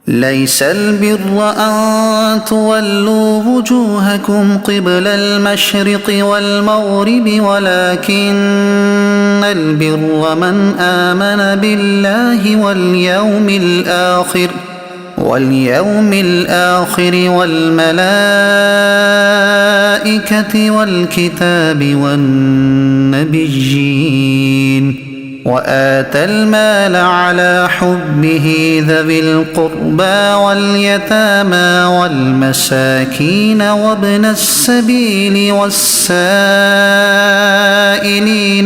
ليس البر أن تولوا وجوهكم قبل المشرق والمغرب ولكن البر من آمن بالله واليوم الآخر والملائكة والكتاب والنبيين وآتى المال على حبه ذوي القربى واليتامى والمساكين وابن السبيل والسائلين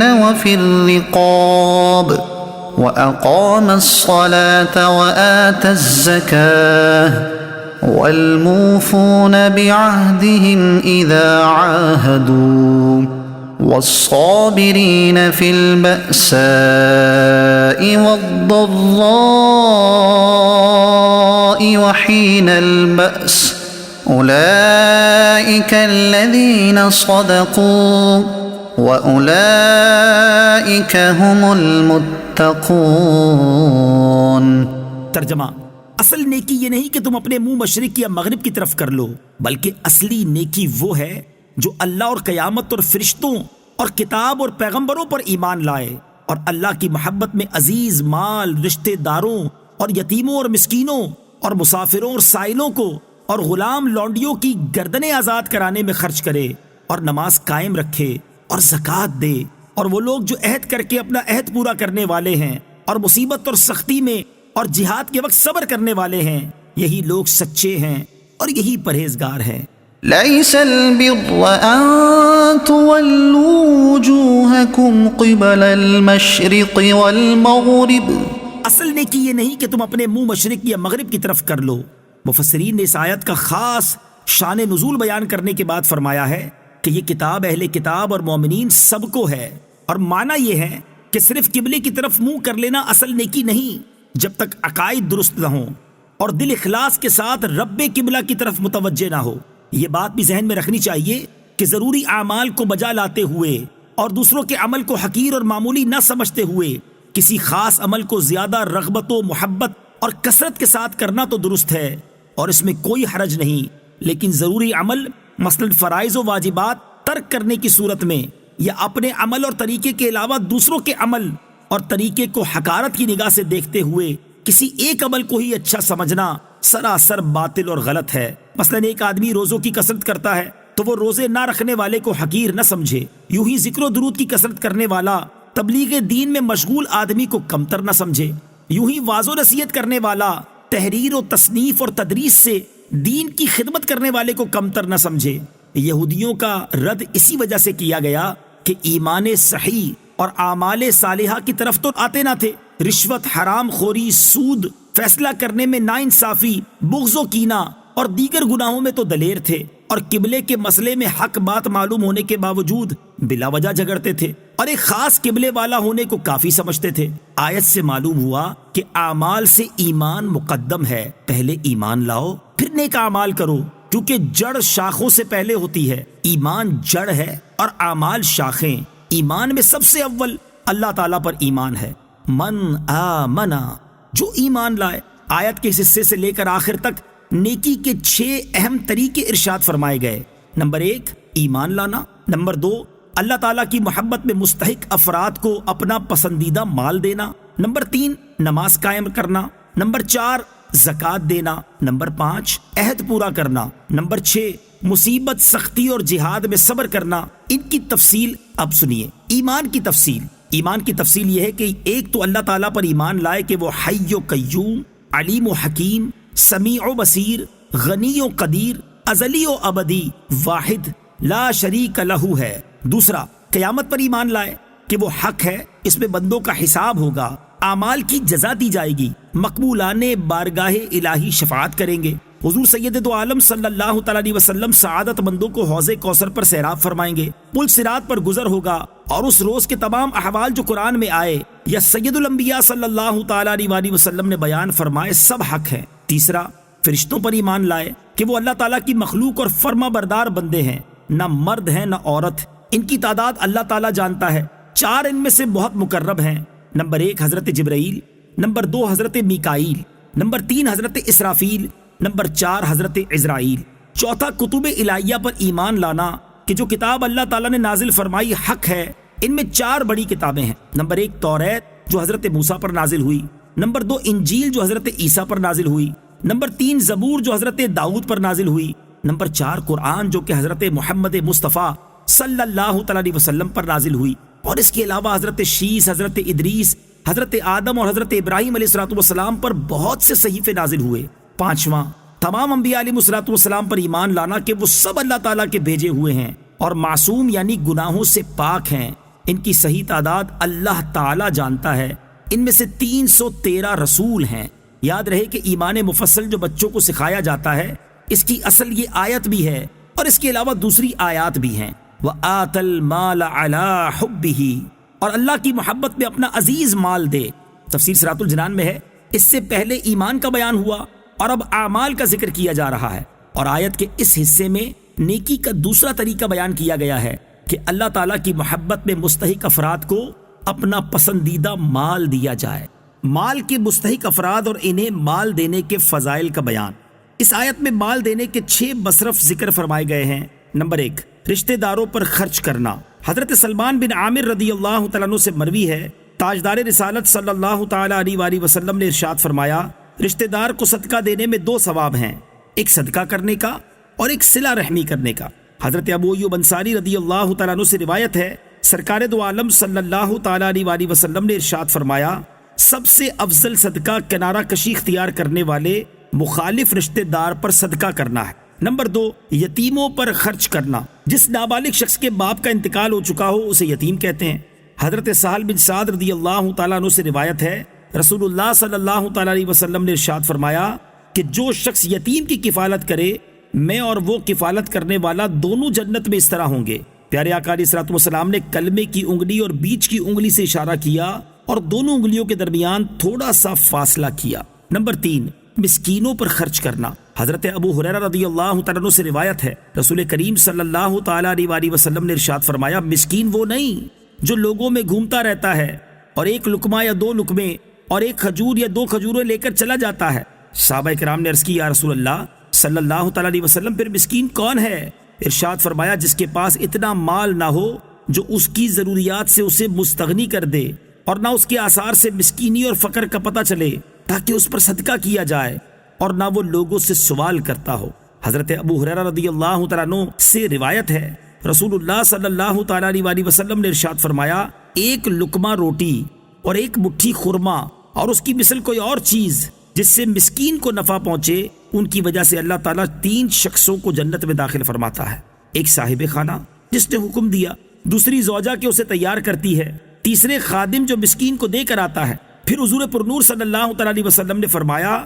وفي الرقاب وأقام الصلاة وآتى الزكاة والموفون بعهدهم إذا عاهدوا والصابرين في البأساء والضراء وحين البأس أولئك الذين صدقوا وأولئك هم المتقون۔ ترجمہ: اصل نیکی یہ نہیں کہ تم اپنے منہ مشرق یا مغرب کی طرف کر لو، بلکہ اصلی نیکی وہ ہے جو اللہ اور قیامت اور فرشتوں اور کتاب اور پیغمبروں پر ایمان لائے اور اللہ کی محبت میں عزیز مال رشتہ داروں اور یتیموں اور مسکینوں اور مسافروں اور سائلوں کو اور غلام لونڈیوں کی گردنیں آزاد کرانے میں خرچ کرے اور نماز قائم رکھے اور زکوٰۃ دے، اور وہ لوگ جو عہد کر کے اپنا عہد پورا کرنے والے ہیں اور مصیبت اور سختی میں اور جہاد کے وقت صبر کرنے والے ہیں، یہی لوگ سچے ہیں اور یہی پرہیزگار ہیں۔ ليس البر أن تولوا وجوهكم قبل المشرق والمغرب، اصل نیکی یہ نہیں کہ تم اپنے منہ مشرق یا مغرب کی طرف کر لو۔ مفسرین نے اس آیت کا خاص شان نزول بیان کرنے کے بعد فرمایا ہے کہ یہ کتاب اہل کتاب اور مومنین سب کو ہے، اور معنی یہ ہے کہ صرف قبلے کی طرف منہ کر لینا اصل نیکی نہیں جب تک عقائد درست نہ ہوں اور دل اخلاص کے ساتھ رب قبلہ کی طرف متوجہ نہ ہو۔ یہ بات بھی ذہن میں رکھنی چاہیے کہ ضروری اعمال کو بجا لاتے ہوئے اور دوسروں کے عمل کو حقیر اور معمولی نہ سمجھتے ہوئے کسی خاص عمل کو زیادہ رغبت و محبت اور کثرت کے ساتھ کرنا تو درست ہے اور اس میں کوئی حرج نہیں، لیکن ضروری عمل مثلا فرائض و واجبات ترک کرنے کی صورت میں یا اپنے عمل اور طریقے کے علاوہ دوسروں کے عمل اور طریقے کو حقارت کی نگاہ سے دیکھتے ہوئے کسی ایک عمل کو ہی اچھا سمجھنا سراسر باطل اور غلط ہے۔ مثلا ایک آدمی روزوں کی کثرت کرتا ہے تو وہ روزے نہ رکھنے والے کو حقیر نہ سمجھے، یوں ہی ذکر و درود کی کثرت کرنے والا تبلیغ دین میں مشغول آدمی کو کمتر نہ سمجھے، یوں ہی واعظ و نصیحت کرنے والا تحریر و تصنیف اور تدریس سے دین کی خدمت کرنے والے کو کمتر نہ سمجھے۔ یہودیوں کا رد اسی وجہ سے کیا گیا کہ ایمان صحیح اور اعمال صالحہ کی طرف تو آتے نہ تھے، رشوت، حرام خوری، سود، فیصلہ کرنے میں ناانصافی، بغض و کینہ اور دیگر گناہوں میں تو دلیر تھے، اور قبلے کے مسئلے میں حق بات معلوم ہونے کے باوجود بلا وجہ جھگڑتے تھے اور ایک خاص قبلے والا ہونے کو کافی سمجھتے تھے۔ آیت سے معلوم ہوا کہ اعمال سے ایمان مقدم ہے، پہلے ایمان لاؤ پھر نیک اعمال کرو، کیونکہ جڑ شاخوں سے پہلے ہوتی ہے۔ ایمان جڑ ہے اور اعمال شاخیں۔ ایمان میں سب سے اول اللہ تعالیٰ پر ایمان ہے۔ من آمنا، جو ایمان لائے۔ آیت کے اس حصے سے لے کر آخر تک نیکی کے 6 اہم طریقے ارشاد فرمائے گئے۔ نمبر 1 ایمان لانا، نمبر 2 اللہ تعالیٰ کی محبت میں مستحق افراد کو اپنا پسندیدہ مال دینا، نمبر 3 نماز قائم کرنا، نمبر 4 زکوٰۃ دینا، نمبر 5 عہد پورا کرنا، نمبر 6 مصیبت، سختی اور جہاد میں صبر کرنا۔ ان کی تفصیل اب سنیے۔ ایمان کی تفصیل یہ ہے کہ ایک تو اللہ تعالیٰ پر ایمان لائے کہ وہ حی و قیوم، علیم و حکیم، سمیع و بصیر، غنی و قدیر، ازلی و ابدی، واحد لا شریک لہ ہے۔ دوسرا قیامت پر ایمان لائے کہ وہ حق ہے، اس میں بندوں کا حساب ہوگا، اعمال کی جزا دی جائے گی، مقبولانے بارگاہ الہی شفاعت کریں گے، حضور سید دو عالم صلی اللہ تعالیٰ علیہ وسلم سعادت مندوں کو حوض کوثر پر سیراب فرمائیں گے، پل صراط پر گزر ہوگا، اور اس روز کے تمام احوال جو قرآن میں آئے یا سید الانبیاء صلی اللہ تعالیٰ علیہ وسلم نے بیان فرمائے سب حق ہیں۔ تیسرا فرشتوں پر ایمان لائے کہ وہ اللہ تعالیٰ کی مخلوق اور فرما بردار بندے ہیں، نہ مرد ہیں نہ عورت، ان کی تعداد اللہ تعالیٰ جانتا ہے، 4 ان میں سے بہت مقرب ہیں۔ نمبر 1 حضرت جبرائیل، نمبر 2 حضرت میکائیل، نمبر 3 حضرت اسرافیل، نمبر 4 حضرت عزرائیل۔ چوتھا کتب الہیہ پر ایمان لانا کہ جو کتاب اللہ تعالیٰ نے نازل فرمائی حق ہے۔ ان میں 4 بڑی کتابیں ہیں۔ نمبر 1 توریت جو حضرت موسیٰ پر نازل ہوئی، نمبر 2 انجیل جو حضرت عیسیٰ پر نازل ہوئی، نمبر 3 زبور جو حضرت داؤد پر نازل ہوئی، نمبر 4 قرآن جو کہ حضرت محمد مصطفیٰ صلی اللہ تعالیٰ علیہ وسلم پر نازل ہوئی۔ اور اس کے علاوہ حضرت شیس، حضرت ادریس، حضرت آدم اور حضرت ابراہیم علیہ السلام پر بہت سے صحیفے نازل ہوئے۔ 5واں تمام انبیاء علیہ السلام پر ایمان لانا کہ وہ سب اللہ تعالیٰ کے بھیجے ہوئے ہیں اور معصوم یعنی گناہوں سے پاک ہیں۔ ان کی صحیح تعداد اللہ تعالیٰ جانتا ہے۔ ان میں سے 313 رسول ہیں۔ یاد رہے کہ ایمان مفصل جو بچوں کو سکھایا جاتا ہے اس کی اصل یہ آیت بھی ہے اور اس کے علاوہ دوسری آیات بھی ہیں۔ وَآتَ الْمَالَ عَلَىٰ حُبِّهِ، اور اللہ کی محبت میں اپنا عزیز مال دے۔ تفسیر صراط الجنان میں ہے اس سے پہلے ایمان کا بیان ہوا اور اب اعمال کا ذکر کیا جا رہا ہے، اور آیت کے اس حصے میں نیکی کا دوسرا طریقہ بیان کیا گیا ہے کہ اللہ تعالیٰ کی محبت میں مستحق افراد کو اپنا پسندیدہ مال دیا جائے۔ مال کے مستحق افراد اور انہیں مال دینے کے فضائل کا بیان۔ اس آیت میں مال دینے کے 6 مصرف ذکر فرمائے گئے ہیں۔ نمبر 1 رشتہ داروں پر خرچ کرنا۔ حضرت سلمان بن عامر رضی اللہ تعالیٰ عنہ سے مروی ہے، تاجدار رسالت صلی اللہ تعالیٰ علیہ وآلہ وسلم نے ارشاد فرمایا، رشتہ دار کو صدقہ دینے میں 2 ثواب ہیں، ایک صدقہ کرنے کا اور ایک صلہ رحمی کرنے کا۔ حضرت ابو ایوب انصاری رضی اللہ تعالیٰ عنہ سے روایت ہے، سرکار دو عالم صلی اللہ تعالیٰ علیہ وآلہ وسلم نے ارشاد فرمایا، سب سے افضل صدقہ کنارہ کشی اختیار کرنے والے مخالف رشتہ دار پر صدقہ کرنا ہے۔ نمبر 2 یتیموں پر خرچ کرنا۔ جس نابالغ شخص کے باپ کا انتقال ہو چکا ہو اسے یتیم کہتے ہیں۔ حضرت سہل بن سعد رضی اللہ تعالیٰ عنہ سے روایت ہے، رسول اللہ صلی اللہ تعالیٰ علیہ وسلم نے ارشاد فرمایا کہ جو شخص یتیم کی کفالت کرے، میں اور وہ کفالت کرنے والا دونوں جنت میں اس طرح ہوں گے۔ پیارے آقا علیہ الصلوۃ والسلام نے کلمے کی انگلی اور بیچ کی انگلی سے اشارہ کیا اور دونوں انگلیوں کے درمیان تھوڑا سا فاصلہ کیا۔ نمبر 3 مسکینوں پر خرچ کرنا۔ حضرت ابو ہریرہ رضی اللہ تعالیٰ عنہ سے روایت ہے، رسول کریم صلی اللہ تعالیٰ علیہ وآلہ وسلم نے ارشاد فرمایا، مسکین وہ نہیں جو لوگوں میں گھومتا رہتا ہے اور ایک لقمہ یا 2 لقمے اور ایک کھجور یا 2 کھجوریں لے کر چلا جاتا ہے۔ صحابہ کرام نے عرض کی، یا رسول اللہ صلی اللہ تعالیٰ علیہ وسلم، پھر مسکین کون ہے؟ ارشاد فرمایا، جس کے پاس اتنا مال نہ ہو جو اس کی ضروریات سے اسے مستغنی کر دے اور نہ اس کے آثار سے مسکینی اور فقر کا پتہ چلے تاکہ اس پر صدقہ کیا جائے اور نہ وہ لوگوں سے سوال کرتا ہو۔ حضرت ابو ہریرہ رضی اللہ تعالیٰ عنہ سے روایت ہے، رسول اللہ صلی اللہ تعالیٰ علیہ وآلہ وسلم نے ارشاد فرمایا، ایک لقمہ روٹی اور ایک مٹھی خرما اور اس کی مثل کوئی اور چیز جس سے مسکین کو نفع پہنچے، ان کی وجہ سے اللہ تعالیٰ 3 شخصوں کو جنت میں داخل فرماتا ہے۔ ایک صاحب خانہ جس نے حکم دیا، دوسری زوجہ کہ اسے تیار کرتی ہے، تیسرے خادم جو مسکین کو دے کر آتا ہے۔ پھر حضور پرنور صلی اللہ تعالیٰ علیہ وسلم نے فرمایا،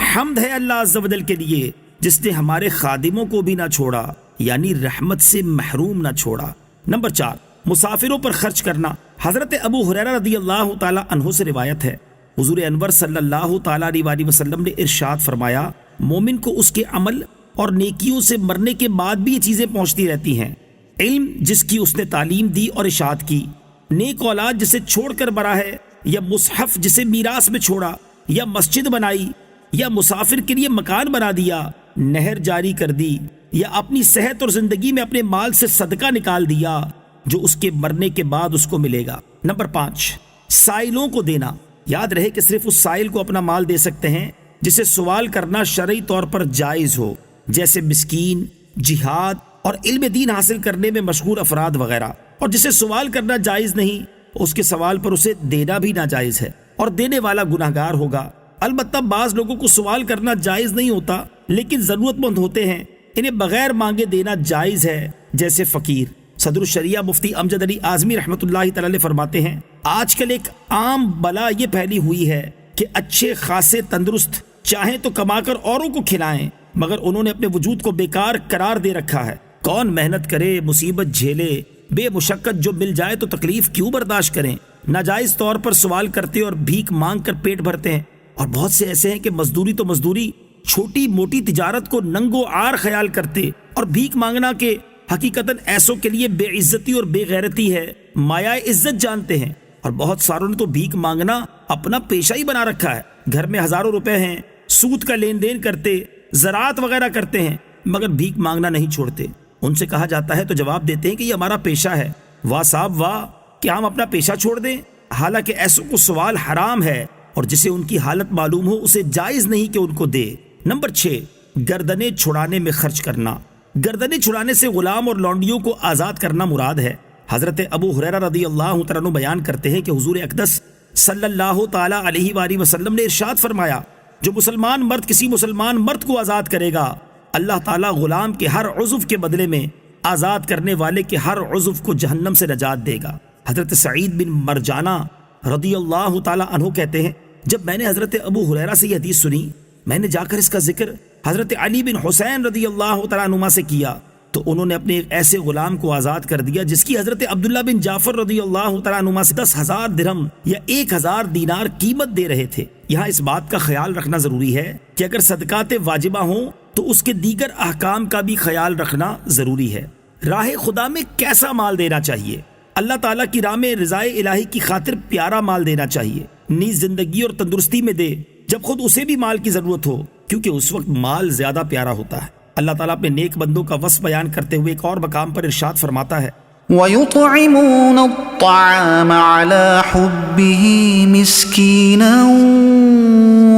حمد ہے اللہ عز و جل کے لیے جس نے ہمارے خادموں کو بھی نہ چھوڑا، یعنی رحمت سے محروم نہ چھوڑا۔ نمبر 4 مسافروں پر خرچ کرنا۔ حضرت ابو ہریرہ رضی اللہ تعالیٰ عنہ سے روایت ہے، حضور انور صلی اللہ تعالیٰ علیہ وآلہ وسلم نے ارشاد فرمایا، مومن کو اس کے عمل اور نیکیوں سے مرنے کے بعد بھی یہ چیزیں پہنچتی رہتی ہیں، علم جس کی اس نے تعلیم دی اور اشاعت کی، نیک اولاد جسے چھوڑ کر مرا ہے، یا مصحف جسے میراث میں چھوڑا، یا مسجد بنائی، یا مسافر کے لیے مکان بنا دیا، نہر جاری کر دی، یا اپنی صحت اور زندگی میں اپنے مال سے صدقہ نکال دیا جو اس کے مرنے کے بعد اس کو ملے گا۔ نمبر 5 سائلوں کو دینا۔ یاد رہے کہ صرف اس سائل کو اپنا مال دے سکتے ہیں جسے سوال کرنا شرعی طور پر جائز ہو، جیسے مسکین، جہاد اور علم دین حاصل کرنے میں مشغول افراد وغیرہ، اور جسے سوال کرنا جائز نہیں اس کے سوال پر اسے دینا بھی ناجائز ہے اور دینے والا گناہگار ہوگا۔ البتہ بعض لوگوں کو سوال کرنا جائز نہیں ہوتا لیکن ضرورت مند ہوتے ہیں، انہیں بغیر مانگے دینا جائز ہے، جیسے فقیر۔ صدر الشریعہ مفتی امجد علی اعظمی رحمۃ اللہ تعالی فرماتے ہیں، آج کل ایک عام بلا یہ پھیلی ہوئی ہے کہ اچھے خاصے تندرست چاہیں تو کما کر اوروں کو کھلائیں، مگر انہوں نے اپنے وجود کو بیکار قرار دے رکھا ہے۔ کون محنت کرے، مصیبت جھیلے، بے مشقت جو مل جائے تو تکلیف کیوں برداشت کریں؟ ناجائز طور پر سوال کرتے اور بھیک مانگ کر پیٹ بھرتے ہیں، اور بہت سے ایسے ہیں کہ مزدوری تو مزدوری، چھوٹی موٹی تجارت کو ننگو آر خیال کرتے اور بھیک مانگنا کے حقیقتاً ایسوں کے لیے بے عزتی اور بے غیرتی ہے، مایا عزت جانتے ہیں، اور بہت ساروں نے تو بھیک مانگنا اپنا پیشہ ہی بنا رکھا ہے۔ گھر میں ہزاروں روپے ہیں، سود کا لین دین کرتے، زراعت وغیرہ کرتے ہیں، مگر بھیک مانگنا نہیں چھوڑتے۔ ان سے کہا جاتا ہے تو جواب دیتے ہیں کہ یہ ہمارا پیشہ ہے۔ واہ صاحب واہ، کیا ہم اپنا پیشہ چھوڑ دیں؟ حالانکہ ایسوں کو سوال حرام ہے، اور جسے ان کی حالت معلوم ہو اسے جائز نہیں کہ ان کو دے۔ نمبر 6، گردنیں چھڑانے میں خرچ کرنا۔ گردنیں چھڑانے سے غلام اور لونڈیوں کو آزاد کرنا مراد ہے۔ حضرت ابو ہریرہ رضی اللہ تعالیٰ عنہ بیان کرتے ہیں کہ حضور اقدس صلی اللہ تعالی علیہ وآلہ وسلم نے ارشاد فرمایا، جو مسلمان مرد کسی مسلمان مرد کو آزاد کرے گا، اللہ تعالیٰ غلام کے ہر عضو کے بدلے میں آزاد کرنے والے کے ہر عضو کو جہنم سے نجات دے گا۔ حضرت سعید بن مرجانہ رضی اللہ تعالیٰ عنہ کہتے ہیں، جب میں نے حضرت ابو ہریرہ سے یہ حدیث سنی، میں نے جا کر اس کا ذکر حضرت علی بن حسین رضی اللہ تعالیٰ عنہما سے کیا، تو انہوں نے اپنے ایک ایسے غلام کو آزاد کر دیا جس کی حضرت عبداللہ بن جعفر رضی اللہ تعالیٰ عنہما سے 10,000 درہم یا 1,000 دینار قیمت دے رہے تھے۔ یہاں اس بات کا خیال رکھنا ضروری ہے کہ اگر صدقات واجبہ ہوں تو اس کے دیگر احکام کا بھی خیال رکھنا ضروری ہے۔ راہ خدا میں کیسا مال دینا چاہیے؟ اللہ تعالیٰ کی راہ میں رضائے الہی کی خاطر پیارا مال دینا چاہیے، نیز زندگی اور تندرستی میں دے جب خود اسے بھی مال کی ضرورت ہو، کیونکہ اس وقت مال زیادہ پیارا ہوتا ہے۔ اللہ تعالیٰ اپنے نیک بندوں کا وصف بیان کرتے ہوئے ایک اور مقام پر ارشاد فرماتا ہے، وَيُطْعِمُونَ الطَّعَامَ عَلَى حُبِّهِ مِسْكِينًا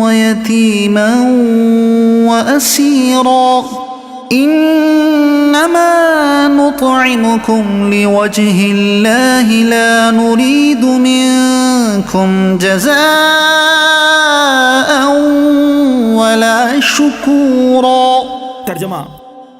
وَيَتِيمًا وَأَسِيرًا إِنَّمَا نُطْعِمُكُمْ لِوَجْهِ اللَّهِ لَا نُرِيدُ مِنكُمْ جَزَاءً وَلَا شُكُورًا۔ ترجمہ،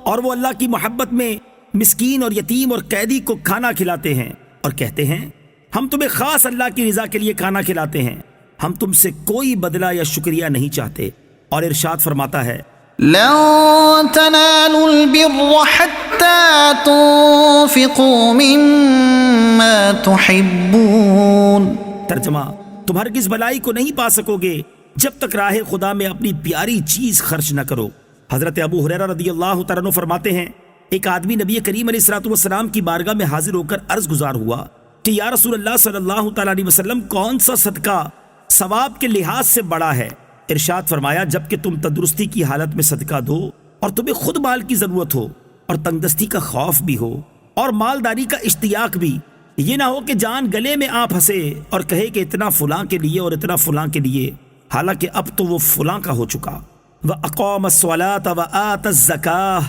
اور وہ اللہ کی محبت میں مسکین اور یتیم اور قیدی کو کھانا کھلاتے ہیں اور کہتے ہیں، ہم تمہیں خاص اللہ کی رضا کے لیے کھانا کھلاتے ہیں، ہم تم سے کوئی بدلہ یا شکریہ نہیں چاہتے۔ اور ارشاد فرماتا ہے، لن تنالوا البر حتى تنفقوا مما تحبون۔ ترجمہ، تم ہرگز بھلائی کو نہیں پا سکو گے جب تک راہ خدا میں اپنی پیاری چیز خرچ نہ کرو۔ حضرت ابو ہریرہ رضی اللہ تعالیٰ عنہ فرماتے ہیں، ایک آدمی نبی کریم علیہ الصلوۃ والسلام کی بارگاہ میں حاضر ہو کر عرض گزار ہوا کہ یا رسول اللہ صلی اللہ تعالیٰ علیہ وسلم، کون سا صدقہ ثواب کے لحاظ سے بڑا ہے؟ ارشاد فرمایا، جب کہ تم تندرستی کی حالت میں صدقہ دو اور تمہیں خود مال کی ضرورت ہو اور تنگدستی کا خوف بھی ہو اور مالداری کا اشتیاق بھی، یہ نہ ہو کہ جان گلے میں آپ پھنسے اور کہے کہ اتنا فلاں کے لیے اور اتنا فلاں کے لیے، حالانکہ اب تو وہ فلاں کا ہو چکا۔ وَأَقَامَ الصَّلَاةَ وَآتَى الزَّكَاةَ،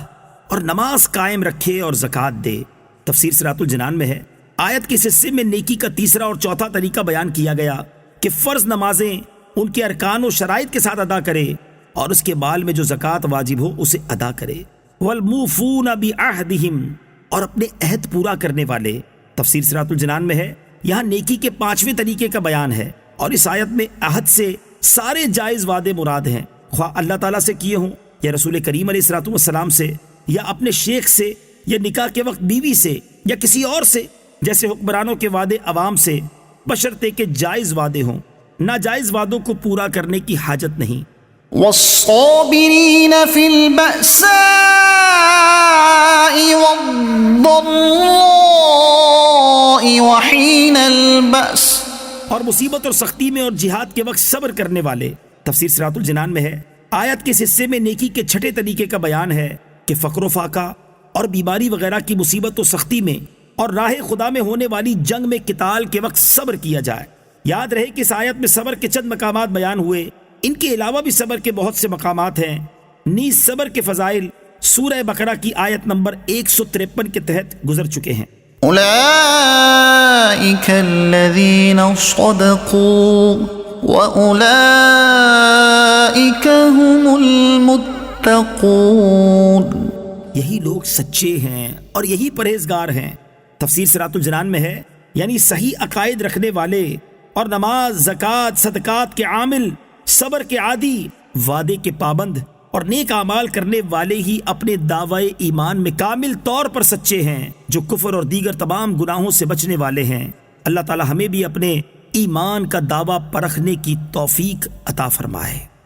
اور نماز قائم رکھے اور زکوٰۃ دے۔ تفسیر صراط الجنان میں ہے، آیت کے اس حصے میں نیکی کا تیسرا اور چوتھا طریقہ بیان کیا گیا کہ فرض نمازیں ان کے ارکان و شرائط کے ساتھ ادا کرے اور اس کے بال میں جو زکوٰۃ واجب ہو اسے ادا کرے۔ وَالْمُوفُونَ بِعَهْدِهِمْ، اور اپنے عہد پورا کرنے والے۔ تفسیر صراط الجنان میں ہے، یہاں نیکی کے 5ویں طریقے کا بیان ہے، اور اس آیت میں عہد سے سارے جائز وعدے مراد ہیں، خواہ اللہ تعالیٰ سے کیے ہوں یا رسول کریم علیہ الصلوۃ والسلام سے یا اپنے شیخ سے یا نکاح کے وقت بیوی سے یا کسی اور سے، جیسے حکمرانوں کے وعدے عوام سے، بشرطے کہ جائز وعدے ہوں۔ ناجائز وعدوں کو پورا کرنے کی حاجت نہیں۔ والصابرین فی البأساء والضراء وحین البأس، اور مصیبت اور سختی میں اور جہاد کے وقت صبر کرنے والے۔ تفسیر صراط الجنان میں ہے، آیت کے اس حصے میں نیکی کے 6 طریقے کا بیان ہے کہ فقر و فاقہ اور بیماری وغیرہ کی مصیبت و سختی میں اور راہ خدا میں ہونے والی جنگ میں قتال کے وقت صبر کیا جائے۔ یاد رہے کہ اس آیت میں صبر کے چند مقامات بیان ہوئے، ان کے علاوہ بھی صبر کے بہت سے مقامات ہیں۔ نیز صبر کے فضائل سورہ بقرہ کی آیت نمبر 153 کے تحت گزر چکے ہیں۔ اولئک الذین صدقوا واولئک هم المتقون، یہی لوگ سچے ہیں اور یہی پرہیزگار ہیں۔ تفسیر صراط الجنان میں ہے، یعنی صحیح عقائد رکھنے والے اور نماز، زکوٰۃ، صدقات کے عامل، صبر کے عادی، وعدے کے پابند اور نیک اعمال کرنے والے ہی اپنے دعوی ایمان میں کامل طور پر سچے ہیں، جو کفر اور دیگر تمام گناہوں سے بچنے والے ہیں۔ اللہ تعالی ہمیں بھی اپنے ایمان کا دعویٰ پرکھنے کی توفیق عطا فرمائے۔